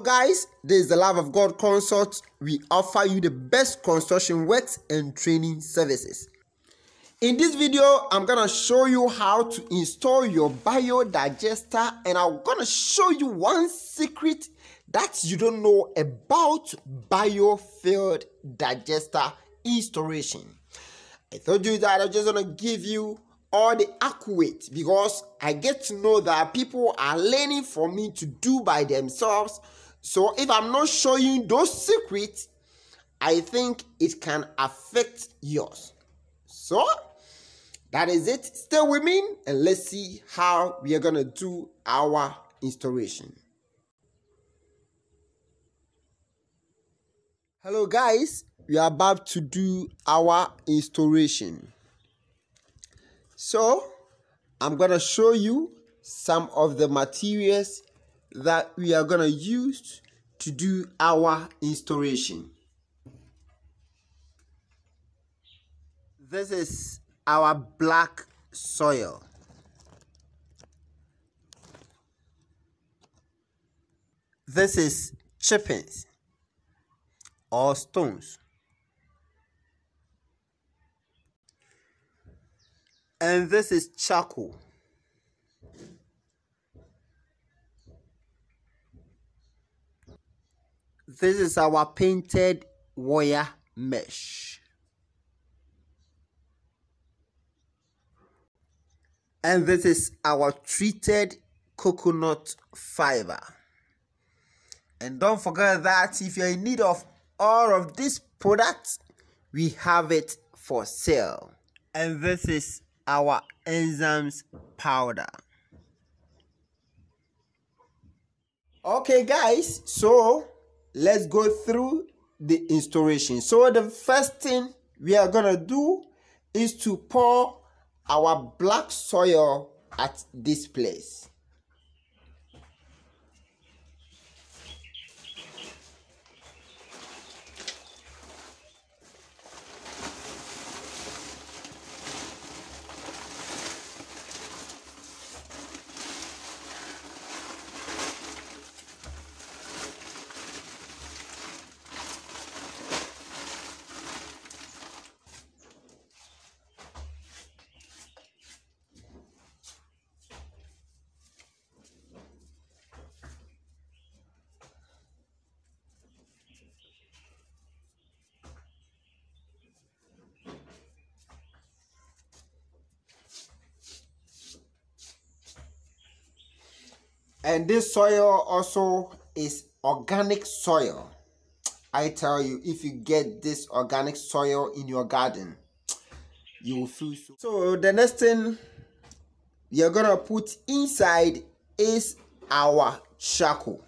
Hello guys, this is the Love of God Consult. We offer you the best construction works and training services. In this video, I'm going to show you how to install your biodigester, and I'm going to show you one secret that you don't know about Biofil digester installation. I told you that I'm just going to give you all the accurate, because I get to know that people are learning from me to do by themselves. So if I'm not showing you those secrets, I think it can affect yours. So that is it. Stay with me and let's see how we are going to do our installation. Hello guys, we are about to do our installation. So I'm going to show you some of the materials that we are going to use to do our installation. This is our black soil. This is chippings or stones. And this is charcoal. This is our painted wire mesh. And this is our treated coconut fiber. And don't forget that if you're in need of all of these products, we have it for sale. And this is our enzymes powder. Okay guys, so let's go through the installation. So the first thing we are gonna do is to pour our black soil at this place. And this soil also is organic soil. I tell you, if you get this organic soil in your garden, you will feel so. So the next thing you're gonna put inside is our charcoal.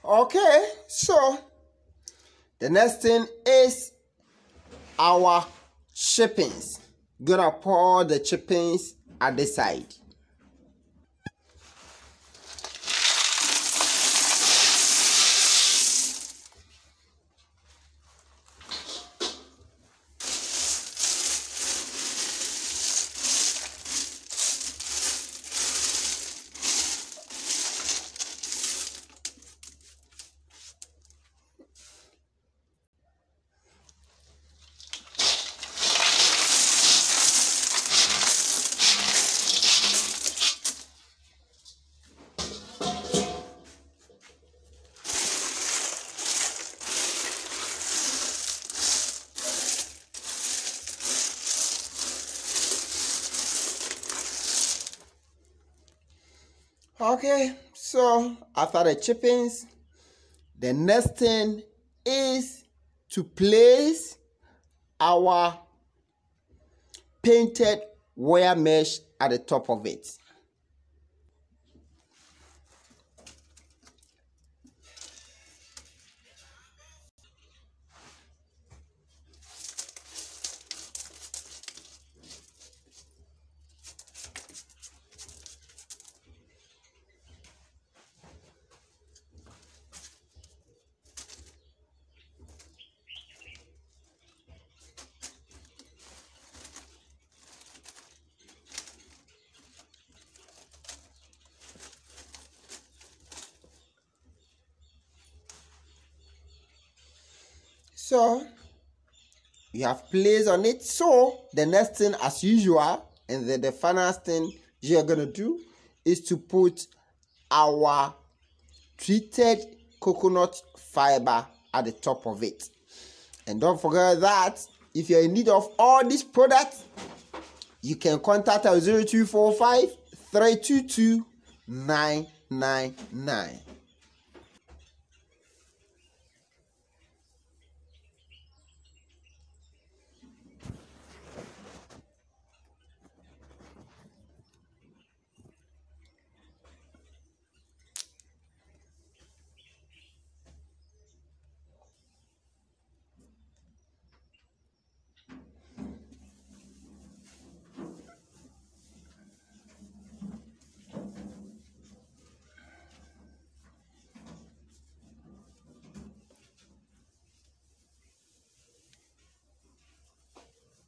Okay, so the next thing is our chippings. Gonna pour the chippings at the side. Okay, so after the chippings, the next thing is to place our painted wire mesh at the top of it. So you have placed on it. So the next thing, as usual, and then the final thing you're gonna do is to put our treated coconut fiber at the top of it. And don't forget that if you're in need of all these products, you can contact us 0245 322 999.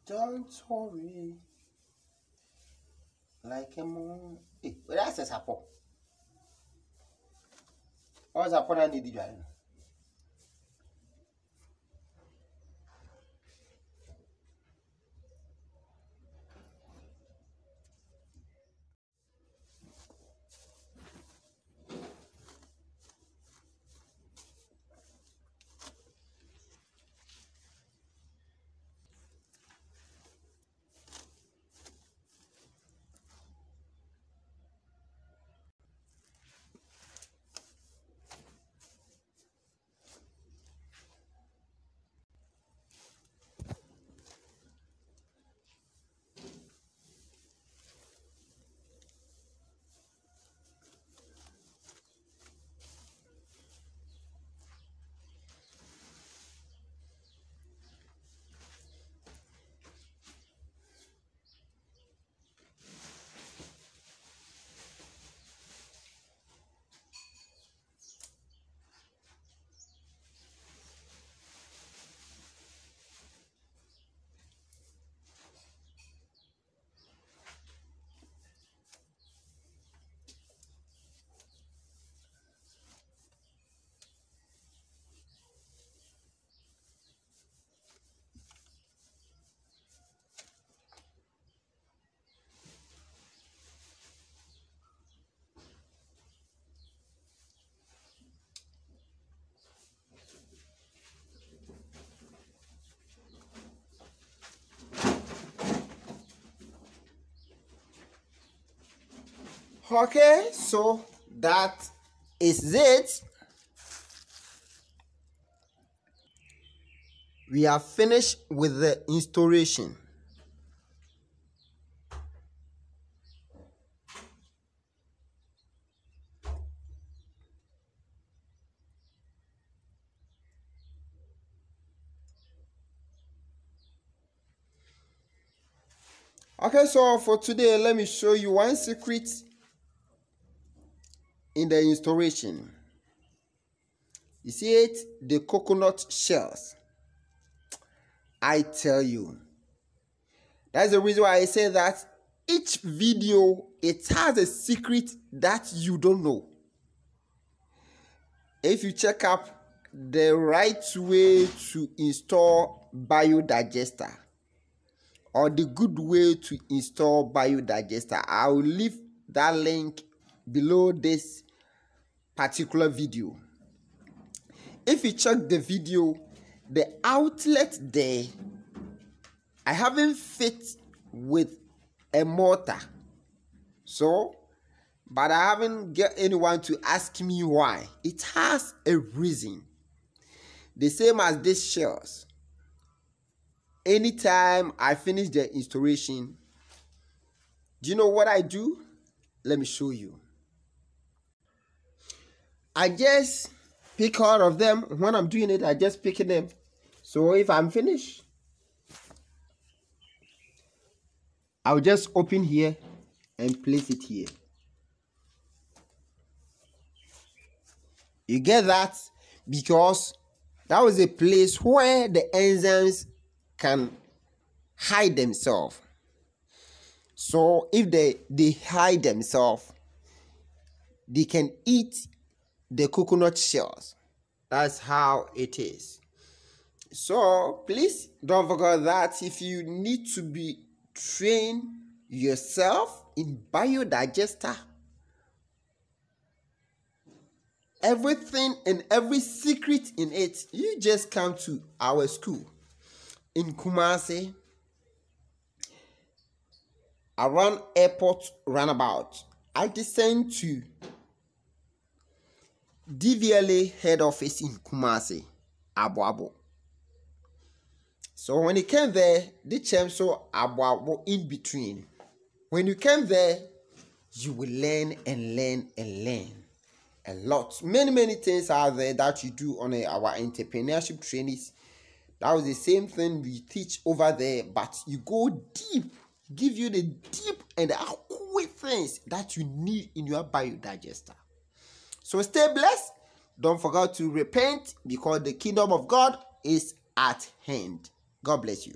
Don't worry. Like a moon. Hey, that's a support. What's a point I need to. Okay, so that is it. We are finished with the installation. Okay, so for today, let me show you one secret in the installation. You see it? The coconut shells. I tell you. That's the reason why I say that each video, it has a secret that you don't know. If you check up the right way to install biodigester or the good way to install biodigester, I will leave that link below this particular video. If you check the video, the outlet there, I haven't fit with a mortar, so but I haven't get anyone to ask me why. It has a reason. The same as these shells. Anytime I finish the installation, do you know what I do? Let me show you. I just pick all of them. When I'm doing it, I just pick them. So if I'm finished, I'll just open here and place it here. You get that? Because that was a place where the enzymes can hide themselves. So if they hide themselves, they can eat the coconut shells. That's how it is. So please don't forget that if you need to be trained yourself in biodigester, everything and every secret in it, you just come to our school in Kumasi, around airport roundabout. I descend to DVLA head office in Kumasi, Abu Abu. So when you came there, the Chemso Abu Abu in between. When you came there, you will learn and learn and learn a lot. Many things are there that you do on our entrepreneurship trainings. That was the same thing we teach over there, but you go deep, give you the deep and accurate things that you need in your biodigester. So stay blessed. Don't forget to repent because the kingdom of God is at hand. God bless you.